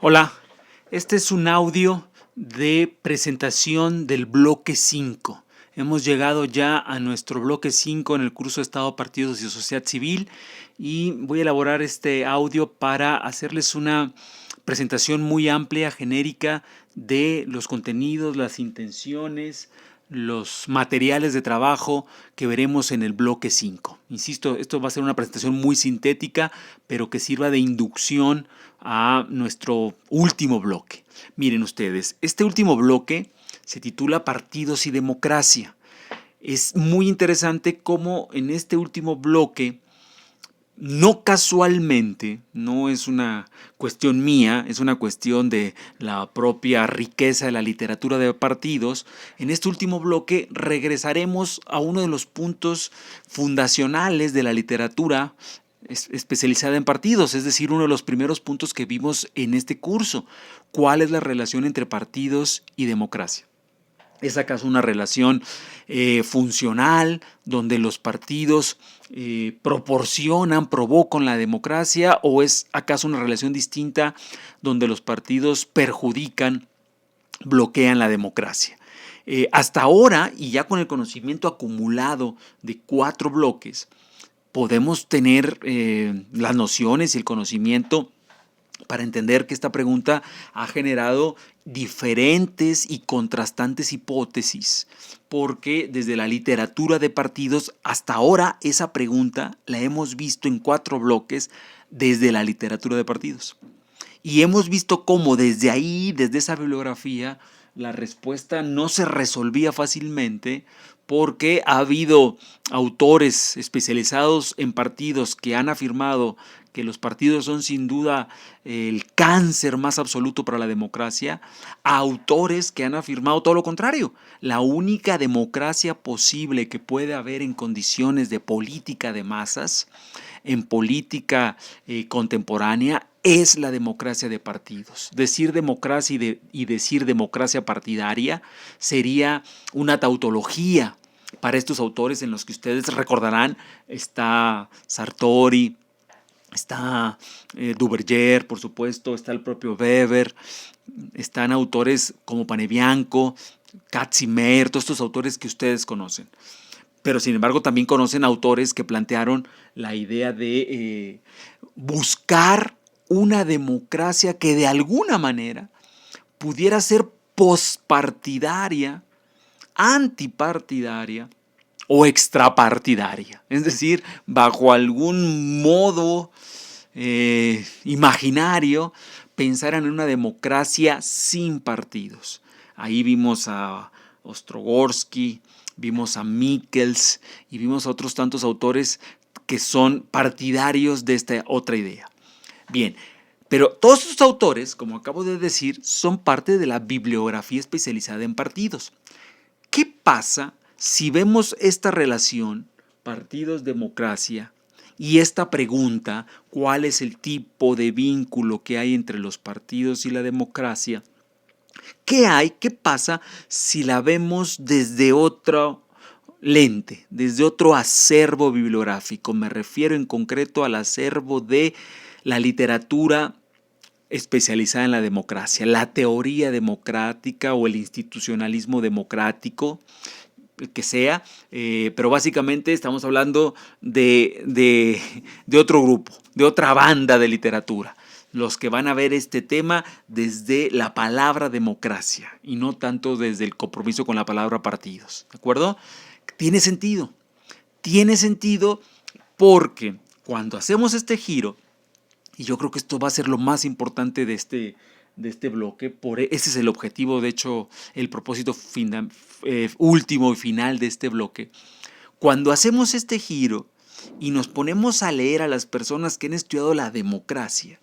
Hola, este es un audio de presentación del bloque 5. Hemos llegado ya a nuestro bloque 5 en el curso de Estado, Partidos y Sociedad Civil y voy a elaborar este audio para hacerles una presentación muy amplia, genérica de los contenidos, las intenciones, los materiales de trabajo que veremos en el bloque 5. Insisto, esto va a ser una presentación muy sintética, pero que sirva de inducción a nuestro último bloque. Miren ustedes, este último bloque se titula Partidos y Democracia. Es muy interesante cómo en este último bloque, no casualmente, no es una cuestión mía, es una cuestión de la propia riqueza de la literatura de partidos. En este último bloque regresaremos a uno de los puntos fundacionales de la literatura especializada en partidos, es decir, uno de los primeros puntos que vimos en este curso. ¿Cuál es la relación entre partidos y democracia? ¿Es acaso una relación funcional donde los partidos provocan la democracia, o es acaso una relación distinta donde los partidos perjudican, bloquean la democracia? Hasta ahora, y ya con el conocimiento acumulado de 4 bloques, podemos tener las nociones y el conocimiento para entender que esta pregunta ha generado diferentes y contrastantes hipótesis, porque desde la literatura de partidos hasta ahora esa pregunta la hemos visto en 4 bloques desde la literatura de partidos. Y hemos visto cómo desde ahí, desde esa bibliografía, la respuesta no se resolvía fácilmente, porque ha habido autores especializados en partidos que han afirmado que los partidos son sin duda el cáncer más absoluto para la democracia, a autores que han afirmado todo lo contrario. La única democracia posible que puede haber en condiciones de política de masas, en política contemporánea, es la democracia de partidos. Decir democracia y decir democracia partidaria sería una tautología para estos autores, en los que ustedes recordarán está Sartori, está Duverger, por supuesto, está el propio Weber, están autores como Panebianco, Katzimer, todos estos autores que ustedes conocen. Pero sin embargo también conocen autores que plantearon la idea de buscar una democracia que de alguna manera pudiera ser pospartidaria, antipartidaria o extrapartidaria. Es decir, bajo algún modo imaginario, pensaran en una democracia sin partidos. Ahí vimos a Ostrogorsky, vimos a Michels y vimos a otros tantos autores que son partidarios de esta otra idea. Bien, pero todos estos autores, como acabo de decir, son parte de la bibliografía especializada en partidos. ¿Qué pasa si vemos esta relación, partidos-democracia, y esta pregunta, ¿cuál es el tipo de vínculo que hay entre los partidos y la democracia? ¿Qué pasa si la vemos desde otro lente, desde otro acervo bibliográfico? Me refiero en concreto al acervo de la literatura especializada en la democracia, la teoría democrática o el institucionalismo democrático, que sea, pero básicamente estamos hablando de otro grupo, de otra banda de literatura, los que van a ver este tema desde la palabra democracia y no tanto desde el compromiso con la palabra partidos, ¿de acuerdo? Tiene sentido porque cuando hacemos este giro, y yo creo que esto va a ser lo más importante de este bloque, ese es el objetivo, de hecho, el propósito último y final de este bloque. Cuando hacemos este giro y nos ponemos a leer a las personas que han estudiado la democracia,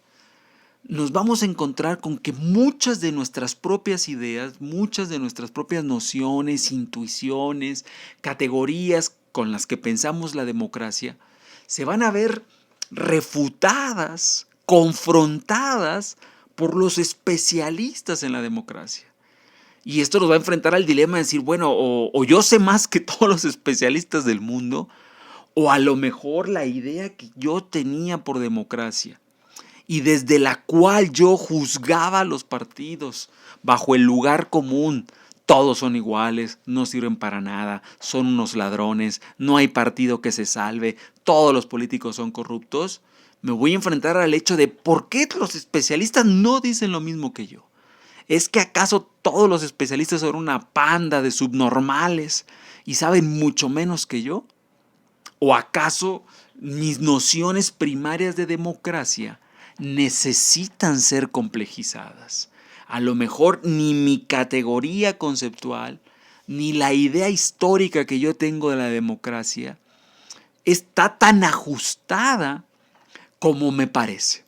nos vamos a encontrar con que muchas de nuestras propias ideas, muchas de nuestras propias nociones, intuiciones, categorías con las que pensamos la democracia, se van a ver refutadas, confrontadas por los especialistas en la democracia. Y esto nos va a enfrentar al dilema de decir, bueno, o yo sé más que todos los especialistas del mundo, o a lo mejor la idea que yo tenía por democracia y desde la cual yo juzgaba a los partidos bajo el lugar común. Todos son iguales, no sirven para nada, son unos ladrones, no hay partido que se salve, todos los políticos son corruptos. Me voy a enfrentar al hecho de ¿por qué los especialistas no dicen lo mismo que yo? ¿Es que acaso todos los especialistas son una panda de subnormales y saben mucho menos que yo? ¿O acaso mis nociones primarias de democracia necesitan ser complejizadas? A lo mejor ni mi categoría conceptual, ni la idea histórica que yo tengo de la democracia está tan ajustada como me parece.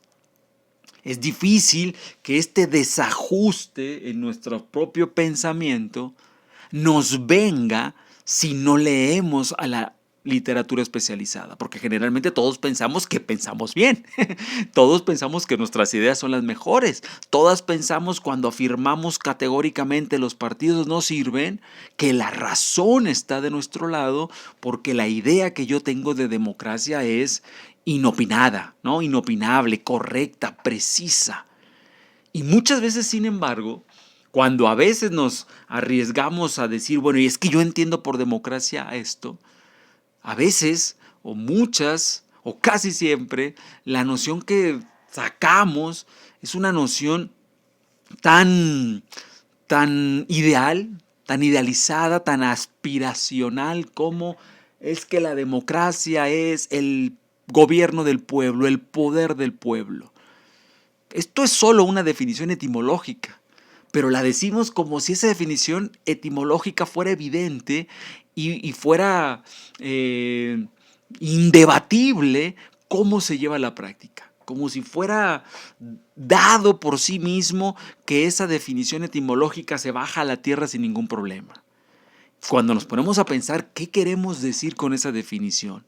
Es difícil que este desajuste en nuestro propio pensamiento nos venga si no leemos a la literatura especializada, porque generalmente todos pensamos que pensamos bien, todos pensamos que nuestras ideas son las mejores, todas pensamos cuando afirmamos categóricamente los partidos no sirven, que la razón está de nuestro lado, porque la idea que yo tengo de democracia es inopinada, ¿no? Inopinable, correcta, precisa. Y muchas veces, sin embargo, cuando a veces nos arriesgamos a decir, bueno, y es que yo entiendo por democracia esto, a veces, o muchas, o casi siempre, la noción que sacamos es una noción tan, tan ideal, tan idealizada, tan aspiracional como es que la democracia es el gobierno del pueblo, el poder del pueblo. Esto es solo una definición etimológica, pero la decimos como si esa definición etimológica fuera evidente y fuera indebatible cómo se lleva a la práctica, como si fuera dado por sí mismo que esa definición etimológica se baja a la tierra sin ningún problema. Cuando nos ponemos a pensar qué queremos decir con esa definición,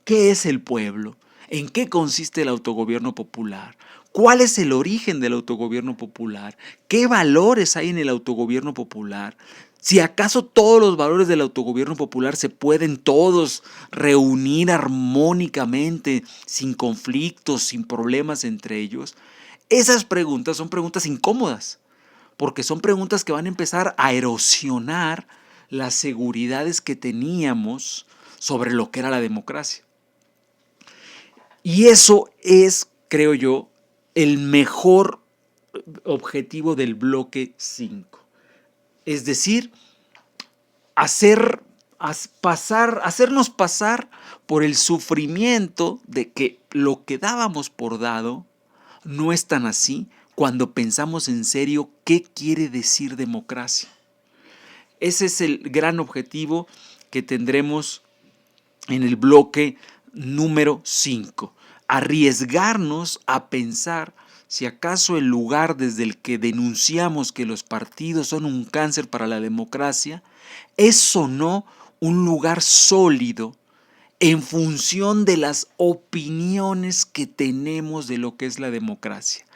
¿qué es el pueblo? ¿En qué consiste el autogobierno popular? ¿Cuál es el origen del autogobierno popular? ¿Qué valores hay en el autogobierno popular? Si acaso todos los valores del autogobierno popular se pueden todos reunir armónicamente, sin conflictos, sin problemas entre ellos, esas preguntas son preguntas incómodas, porque son preguntas que van a empezar a erosionar las seguridades que teníamos sobre lo que era la democracia. Y eso es, creo yo, el mejor objetivo del bloque 5. Es decir, hacernos pasar por el sufrimiento de que lo que dábamos por dado no es tan así cuando pensamos en serio qué quiere decir democracia. Ese es el gran objetivo que tendremos en el bloque número 5. Arriesgarnos a pensar si acaso el lugar desde el que denunciamos que los partidos son un cáncer para la democracia es o no un lugar sólido en función de las opiniones que tenemos de lo que es la democracia.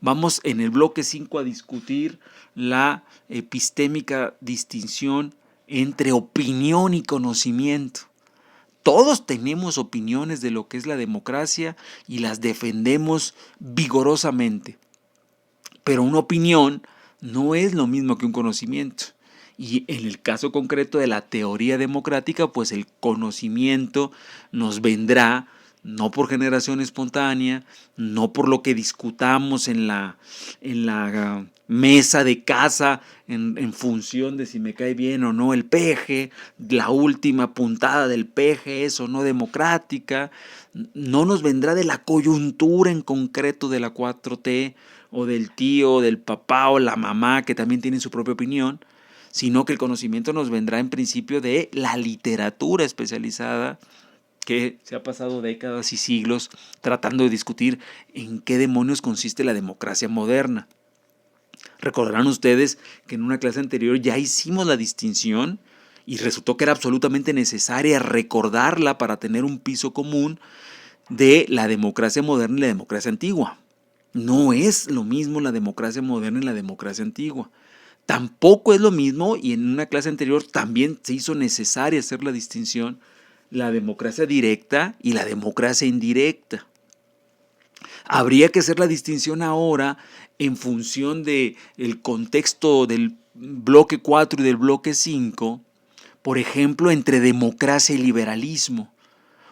Vamos en el bloque 5 a discutir la epistémica distinción entre opinión y conocimiento. Todos tenemos opiniones de lo que es la democracia y las defendemos vigorosamente. Pero una opinión no es lo mismo que un conocimiento. Y en el caso concreto de la teoría democrática, pues el conocimiento nos vendrá no por generación espontánea, no por lo que discutamos en la mesa de casa en función de si me cae bien o no el peje, la última puntada del peje es o no democrática, no nos vendrá de la coyuntura en concreto de la 4T o del tío, del papá o la mamá que también tienen su propia opinión, sino que el conocimiento nos vendrá en principio de la literatura especializada que se ha pasado décadas y siglos tratando de discutir en qué demonios consiste la democracia moderna. Recordarán ustedes que en una clase anterior ya hicimos la distinción y resultó que era absolutamente necesaria recordarla para tener un piso común de la democracia moderna y la democracia antigua. No es lo mismo la democracia moderna y la democracia antigua. Tampoco es lo mismo, y en una clase anterior también se hizo necesaria hacer la distinción, la democracia directa y la democracia indirecta. Habría que hacer la distinción ahora en función del contexto del bloque 4 y del bloque 5, por ejemplo, entre democracia y liberalismo,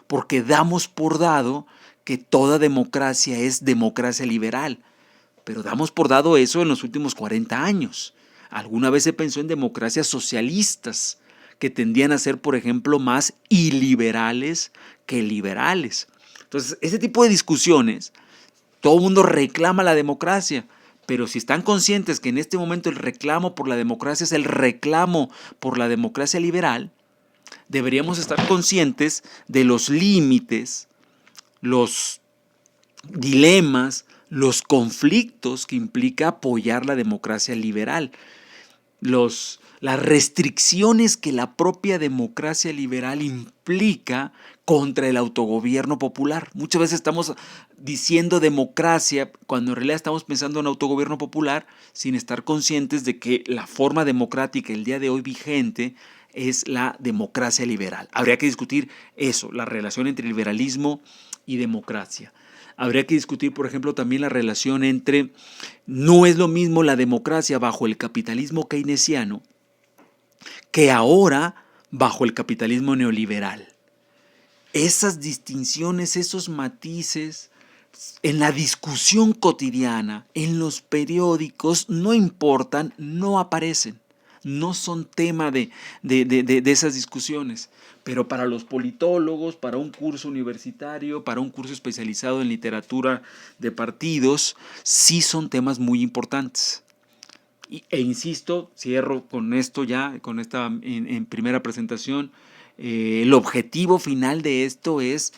porque damos por dado que toda democracia es democracia liberal, pero damos por dado eso en los últimos 40 años. Alguna vez se pensó en democracias socialistas, que tendían a ser, por ejemplo, más iliberales que liberales. Entonces, ese tipo de discusiones, todo el mundo reclama la democracia, pero si están conscientes que en este momento el reclamo por la democracia es el reclamo por la democracia liberal, deberíamos estar conscientes de los límites, los dilemas, los conflictos que implica apoyar la democracia liberal, las restricciones que la propia democracia liberal implica contra el autogobierno popular. Muchas veces estamos diciendo democracia cuando en realidad estamos pensando en autogobierno popular sin estar conscientes de que la forma democrática el día de hoy vigente es la democracia liberal. Habría que discutir eso, la relación entre liberalismo y democracia. Habría que discutir, por ejemplo, también la relación entre, no es lo mismo la democracia bajo el capitalismo keynesiano que ahora bajo el capitalismo neoliberal. Esas distinciones, esos matices, en la discusión cotidiana, en los periódicos, no importan, no aparecen. No son tema de esas discusiones. Pero para los politólogos, para un curso universitario, para un curso especializado en literatura de partidos, sí son temas muy importantes. E insisto, cierro con esto ya, con esta en primera presentación, el objetivo final de esto es,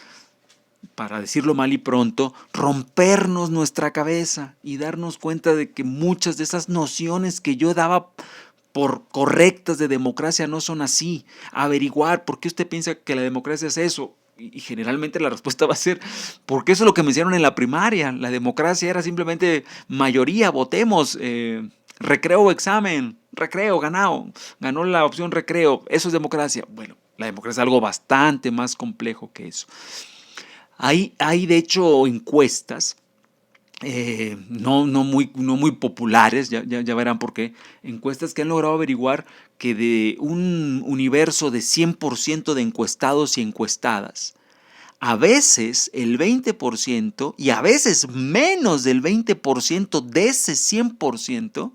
para decirlo mal y pronto, rompernos nuestra cabeza y darnos cuenta de que muchas de esas nociones que yo daba por correctas de democracia no son así. Averiguar por qué usted piensa que la democracia es eso. Y generalmente la respuesta va a ser, porque eso es lo que me hicieron en la primaria. La democracia era simplemente mayoría, votemos, recreo o examen, recreo, ganó la opción recreo, eso es democracia. Bueno, la democracia es algo bastante más complejo que eso. Hay de hecho encuestas no muy populares, ya verán por qué, encuestas que han logrado averiguar que de un universo de 100% de encuestados y encuestadas, a veces el 20% y a veces menos del 20% de ese 100%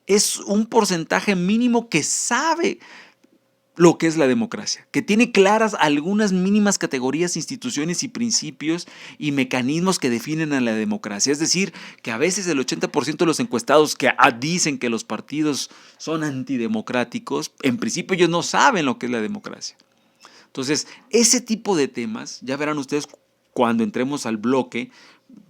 es un porcentaje mínimo que sabe lo que es la democracia, que tiene claras algunas mínimas categorías, instituciones y principios y mecanismos que definen a la democracia. Es decir, que a veces el 80% de los encuestados que dicen que los partidos son antidemocráticos, en principio ellos no saben lo que es la democracia. Entonces, ese tipo de temas, ya verán ustedes cuando entremos al bloque,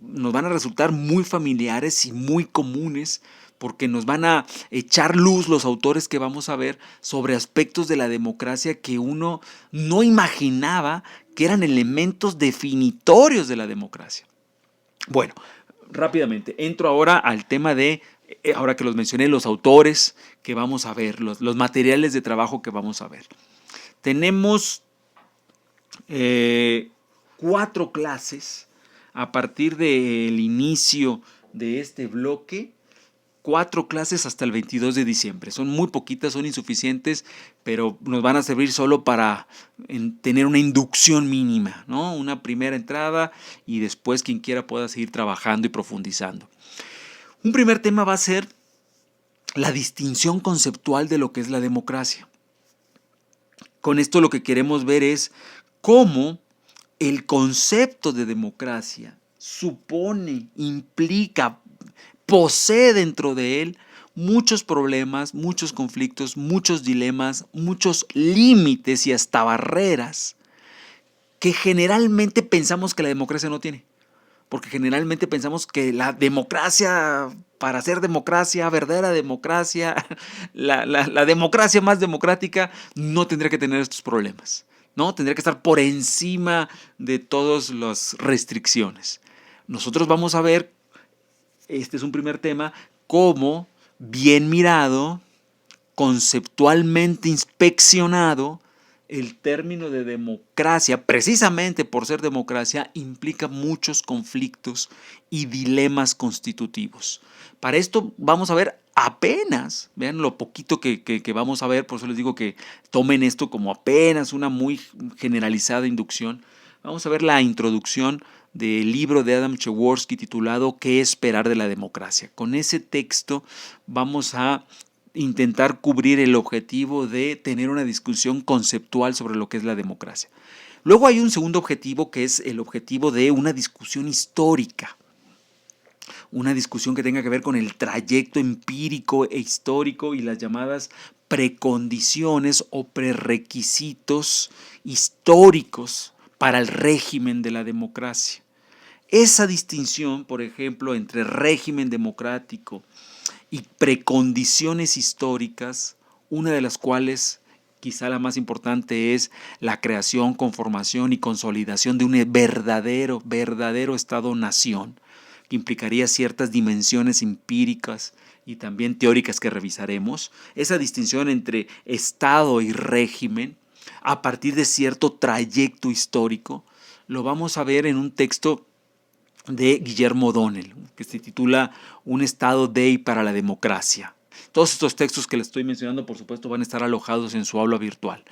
nos van a resultar muy familiares y muy comunes, porque nos van a echar luz los autores que vamos a ver sobre aspectos de la democracia que uno no imaginaba que eran elementos definitorios de la democracia. Bueno, rápidamente, entro ahora al tema de, ahora que los mencioné, los autores que vamos a ver, los materiales de trabajo que vamos a ver. Tenemos 4 clases a partir del inicio de este bloque, 4 clases hasta el 22 de diciembre. Son muy poquitas, son insuficientes, pero nos van a servir solo para tener una inducción mínima, ¿no? Una primera entrada y después quien quiera pueda seguir trabajando y profundizando. Un primer tema va a ser la distinción conceptual de lo que es la democracia. Con esto lo que queremos ver es cómo el concepto de democracia supone, implica, posee dentro de él muchos problemas, muchos conflictos, muchos dilemas, muchos límites y hasta barreras que generalmente pensamos que la democracia no tiene. Porque generalmente pensamos que la democracia, para ser democracia, verdadera democracia, la democracia más democrática, no tendría que tener estos problemas, ¿no? Tendría que estar por encima de todas las restricciones. Nosotros vamos a ver, este es un primer tema, cómo bien mirado, conceptualmente inspeccionado, el término de democracia, precisamente por ser democracia, implica muchos conflictos y dilemas constitutivos. Para esto vamos a ver apenas, vean lo poquito que vamos a ver, por eso les digo que tomen esto como apenas una muy generalizada inducción. Vamos a ver la introducción del libro de Adam Przeworski titulado ¿Qué esperar de la democracia? Con ese texto vamos a intentar cubrir el objetivo de tener una discusión conceptual sobre lo que es la democracia. Luego hay un segundo objetivo que es el objetivo de una discusión histórica, una discusión que tenga que ver con el trayecto empírico e histórico y las llamadas precondiciones o prerequisitos históricos para el régimen de la democracia. Esa distinción, por ejemplo, entre régimen democrático y precondiciones históricas, una de las cuales, quizá la más importante, es la creación, conformación y consolidación de un verdadero Estado-nación, que implicaría ciertas dimensiones empíricas y también teóricas que revisaremos. Esa distinción entre Estado y régimen, a partir de cierto trayecto histórico, lo vamos a ver en un texto de Guillermo O'Donnell, que se titula Un estado de y para la democracia. Todos estos textos que les estoy mencionando, por supuesto, van a estar alojados en su aula virtual.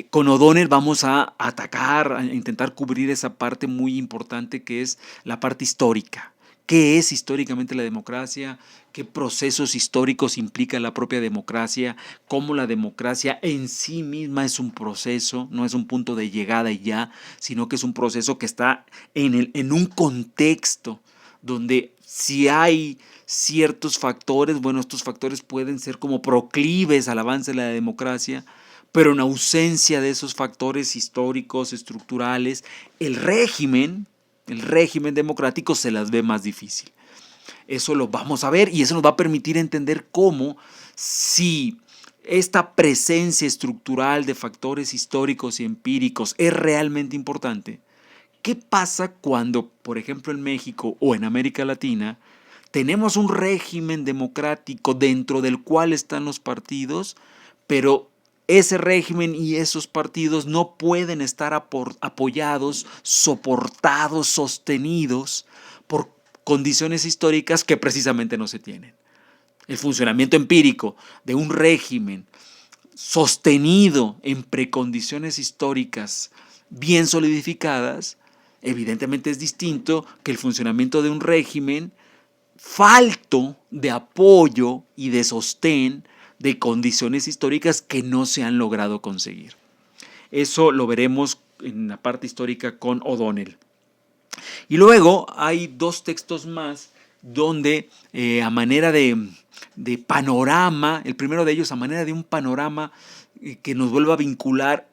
Con O'Donnell vamos a atacar, a intentar cubrir esa parte muy importante que es la parte histórica. ¿Qué es históricamente la democracia? ¿Qué procesos históricos implica la propia democracia? ¿Cómo la democracia en sí misma es un proceso? No es un punto de llegada y ya, sino que es un proceso que está en un contexto donde si hay ciertos factores, bueno, estos factores pueden ser como proclives al avance de la democracia, pero en ausencia de esos factores históricos, estructurales, el régimen democrático se las ve más difícil. Eso lo vamos a ver y eso nos va a permitir entender cómo, si esta presencia estructural de factores históricos y empíricos es realmente importante, ¿qué pasa cuando, por ejemplo, en México o en América Latina, tenemos un régimen democrático dentro del cual están los partidos, pero ese régimen y esos partidos no pueden estar apoyados, soportados, sostenidos por condiciones históricas que precisamente no se tienen? El funcionamiento empírico de un régimen sostenido en precondiciones históricas bien solidificadas, evidentemente es distinto que el funcionamiento de un régimen falto de apoyo y de sostén de condiciones históricas que no se han logrado conseguir. Eso lo veremos en la parte histórica con O'Donnell. Y luego hay dos textos más donde a manera de panorama, el primero de ellos a manera de un panorama que nos vuelva a vincular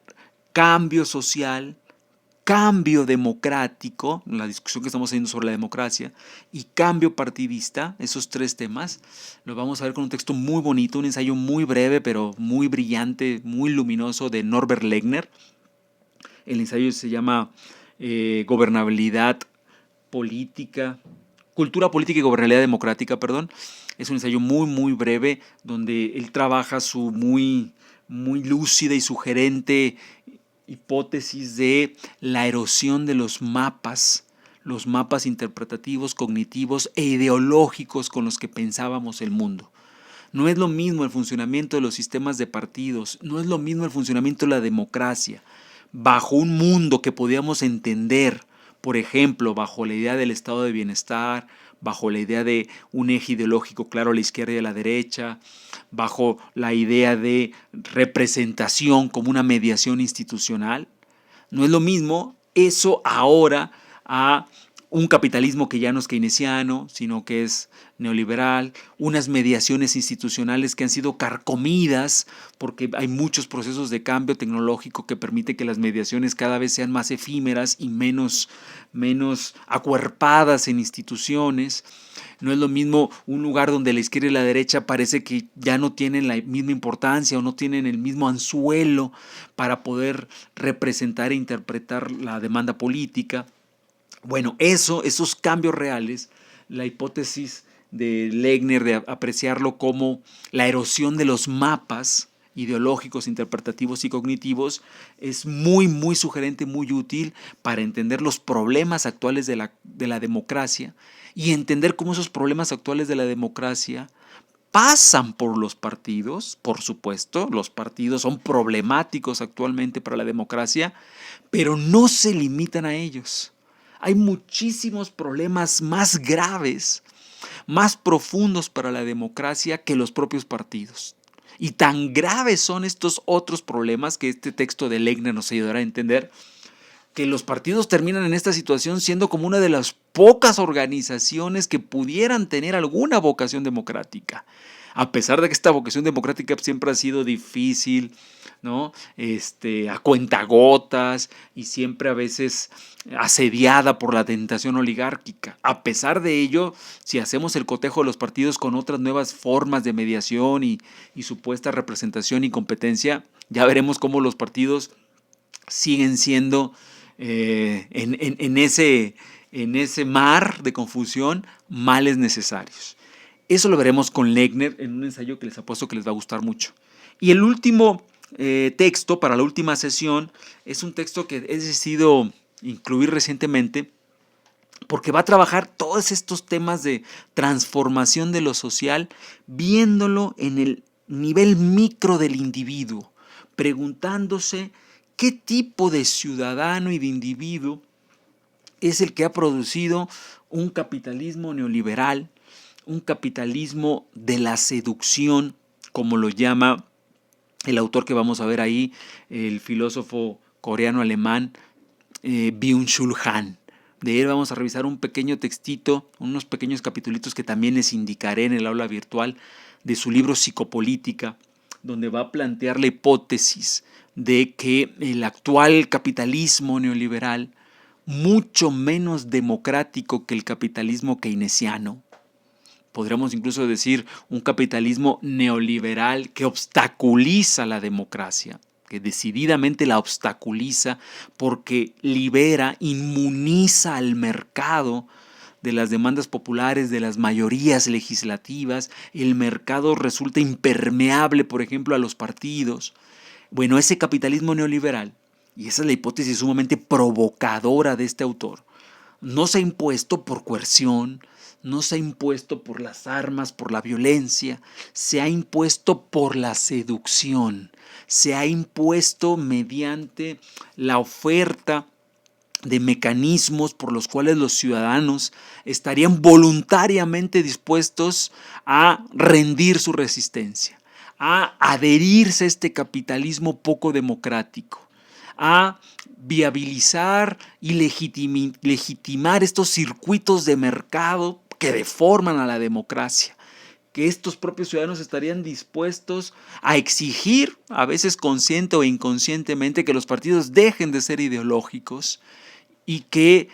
cambio social, cambio democrático, la discusión que estamos haciendo sobre la democracia, y cambio partidista, esos tres temas, lo vamos a ver con un texto muy bonito, un ensayo muy breve, pero muy brillante, muy luminoso de Norbert Legner. El ensayo se llama Gobernabilidad Política, Cultura Política y Gobernabilidad Democrática, perdón. Es un ensayo muy breve, donde él trabaja su muy lúcida y sugerente hipótesis de la erosión de los mapas interpretativos, cognitivos e ideológicos con los que pensábamos el mundo. No es lo mismo el funcionamiento de los sistemas de partidos, no es lo mismo el funcionamiento de la democracia, bajo un mundo que podíamos entender, por ejemplo, bajo la idea del estado de bienestar, bajo la idea de un eje ideológico claro a la izquierda y a la derecha, bajo la idea de representación como una mediación institucional. No es lo mismo eso ahora a un capitalismo que ya no es keynesiano, sino que es neoliberal, unas mediaciones institucionales que han sido carcomidas porque hay muchos procesos de cambio tecnológico que permite que las mediaciones cada vez sean más efímeras y menos acuerpadas en instituciones. No es lo mismo un lugar donde la izquierda y la derecha parece que ya no tienen la misma importancia o no tienen el mismo anzuelo para poder representar e interpretar la demanda política. Bueno, esos cambios reales, la hipótesis de Legner de apreciarlo como la erosión de los mapas ideológicos, interpretativos y cognitivos, es muy, muy sugerente, muy útil para entender los problemas actuales de la democracia y entender cómo esos problemas actuales de la democracia pasan por los partidos. Por supuesto, los partidos son problemáticos actualmente para la democracia, pero no se limitan a ellos. Hay muchísimos problemas más graves, más profundos para la democracia que los propios partidos. Y tan graves son estos otros problemas que este texto de Lechner nos ayudará a entender, que los partidos terminan en esta situación siendo como una de las pocas organizaciones que pudieran tener alguna vocación democrática. A pesar de que esta vocación democrática siempre ha sido difícil, ¿no? A cuentagotas y siempre a veces asediada por la tentación oligárquica. A pesar de ello, si hacemos el cotejo de los partidos con otras nuevas formas de mediación y supuesta representación y competencia, ya veremos cómo los partidos siguen siendo en ese mar de confusión males necesarios. Eso lo veremos con Lechner en un ensayo que les apuesto que les va a gustar mucho. Y el último texto para la última sesión es un texto que he decidido incluir recientemente porque va a trabajar todos estos temas de transformación de lo social, viéndolo en el nivel micro del individuo, preguntándose qué tipo de ciudadano y de individuo es el que ha producido un capitalismo neoliberal, un capitalismo de la seducción, como lo llama el autor que vamos a ver ahí, el filósofo coreano-alemán Byung-Chul Han. De él vamos a revisar un pequeño textito, unos pequeños capitulitos que también les indicaré en el aula virtual de su libro Psicopolítica, donde va a plantear la hipótesis de que el actual capitalismo neoliberal, mucho menos democrático que el capitalismo keynesiano, podríamos incluso decir un capitalismo neoliberal que obstaculiza la democracia, que decididamente la obstaculiza porque libera, inmuniza al mercado de las demandas populares, de las mayorías legislativas. El mercado resulta impermeable, por ejemplo, a los partidos. Bueno, ese capitalismo neoliberal, y esa es la hipótesis sumamente provocadora de este autor, no se ha impuesto por coerción, no se ha impuesto por las armas, por la violencia, se ha impuesto por la seducción, se ha impuesto mediante la oferta de mecanismos por los cuales los ciudadanos estarían voluntariamente dispuestos a rendir su resistencia, a adherirse a este capitalismo poco democrático, a viabilizar y legitimar estos circuitos de mercado que deforman a la democracia, que estos propios ciudadanos estarían dispuestos a exigir, a veces consciente o inconscientemente, que los partidos dejen de ser ideológicos y que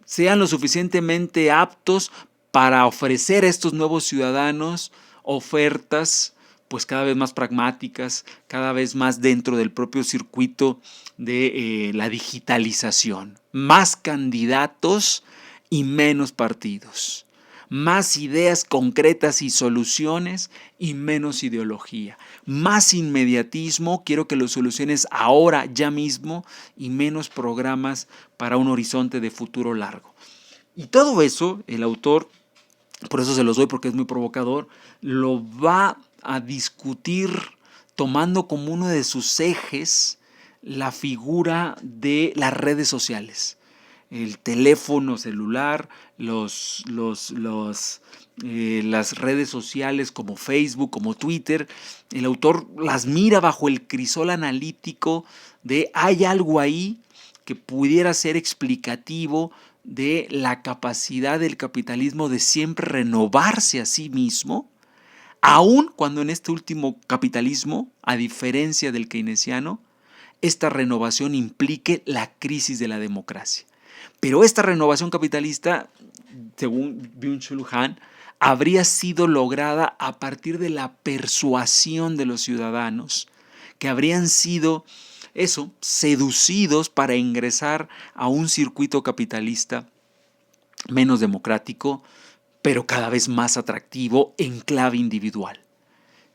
sean lo suficientemente aptos para ofrecer a estos nuevos ciudadanos ofertas pues cada vez más pragmáticas, cada vez más dentro del propio circuito de la digitalización. Más candidatos y menos partidos. Más ideas concretas y soluciones y menos ideología. Más inmediatismo, quiero que lo soluciones ahora, ya mismo, y menos programas para un horizonte de futuro largo. Y todo eso, el autor, por eso se los doy porque es muy provocador, lo va a discutir tomando como uno de sus ejes la figura de las redes sociales. El teléfono celular, las redes sociales como Facebook, como Twitter. El autor las mira bajo el crisol analítico de hay algo ahí que pudiera ser explicativo de la capacidad del capitalismo de siempre renovarse a sí mismo, aun cuando en este último capitalismo, a diferencia del keynesiano, esta renovación implique la crisis de la democracia. Pero esta renovación capitalista, según Byung-Chul Han, habría sido lograda a partir de la persuasión de los ciudadanos, que habrían sido seducidos para ingresar a un circuito capitalista menos democrático, pero cada vez más atractivo en clave individual.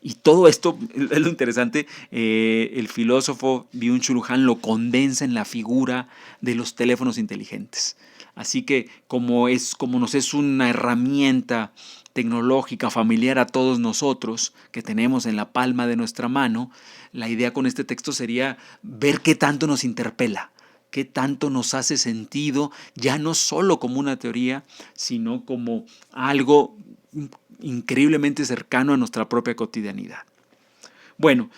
Y todo esto, es lo interesante, el filósofo Byung-Chul Han lo condensa en la figura de los teléfonos inteligentes. Así que como nos es una herramienta tecnológica familiar a todos nosotros, que tenemos en la palma de nuestra mano, la idea con este texto sería ver qué tanto nos interpela, qué tanto nos hace sentido, ya no solo como una teoría, sino como algo increíblemente cercano a nuestra propia cotidianidad. Bueno,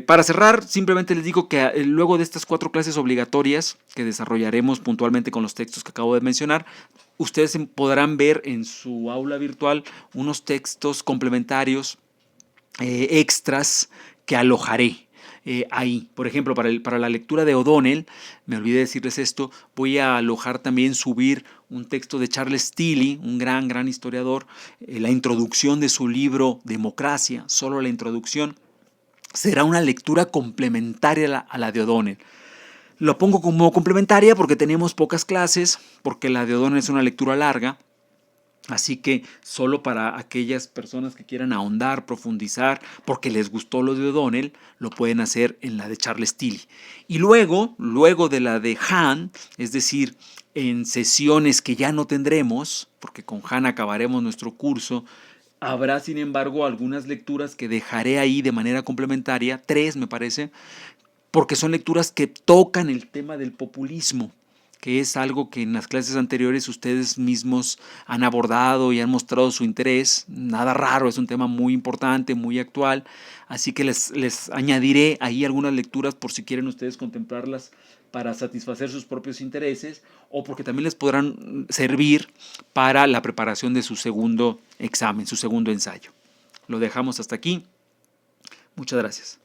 para cerrar, simplemente les digo que luego de estas 4 clases obligatorias que desarrollaremos puntualmente con los textos que acabo de mencionar, ustedes podrán ver en su aula virtual unos textos complementarios extras que alojaré ahí. Por ejemplo, para la lectura de O'Donnell, me olvidé decirles esto, voy a alojar también, subir un texto de Charles Tilly, un gran historiador, la introducción de su libro Democracia, solo la introducción. Será una lectura complementaria a la de O'Donnell. Lo pongo como complementaria porque tenemos pocas clases, porque la de O'Donnell es una lectura larga. Así que solo para aquellas personas que quieran ahondar, profundizar, porque les gustó lo de O'Donnell, lo pueden hacer en la de Charles Tilly. Y luego de la de Han, es decir, en sesiones que ya no tendremos, porque con Han acabaremos nuestro curso, habrá sin embargo algunas lecturas que dejaré ahí de manera complementaria, 3 me parece, porque son lecturas que tocan el tema del populismo, que es algo que en las clases anteriores ustedes mismos han abordado y han mostrado su interés. Nada raro, es un tema muy importante, muy actual, así que les añadiré ahí algunas lecturas por si quieren ustedes contemplarlas para satisfacer sus propios intereses o porque también les podrán servir para la preparación de su segundo examen, su segundo ensayo. Lo dejamos hasta aquí. Muchas gracias.